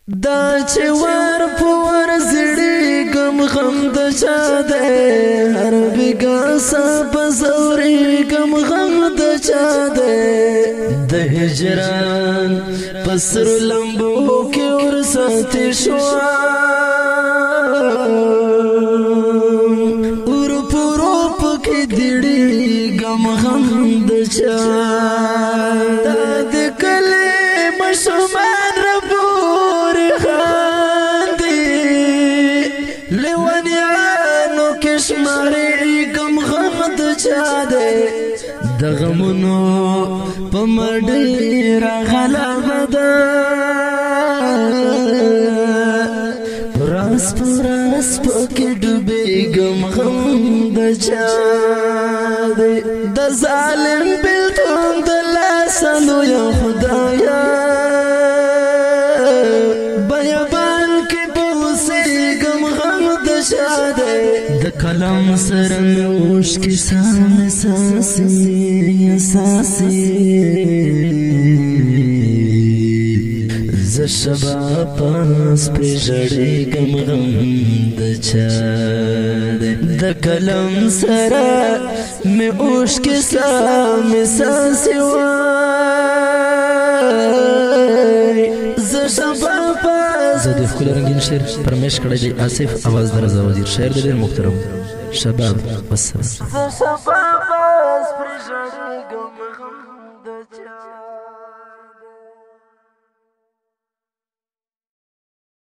دا چې ور پور زړی غم غم د چا ده هر بیګا سب زوري غم غم د چا ده د هجران پسر لمبو کې ور ساتي شو ور پورو پکې دړي غم غم د چا د کله مشمان ربور خاندي لیوانیانو کشماري غم غم د چا ده د غمونو په مډې راغلا بدا پراس پکې ډوبې غم غم د چا ده د ظالم بلتون د لاسلو یا خدایا بیابان کې بوسې غم غم د چا ده د کلام سره نوش کې سام ساسي ز شبا پاس پر جړې غم غم د چا ده د کلام سره مې اوش کې سام ساسي زه د ښکلي رنګین شعر فرمایش کړی دی آصف اواز د رضا وزیر شاعر دی ډېر محترم شباب والسلام.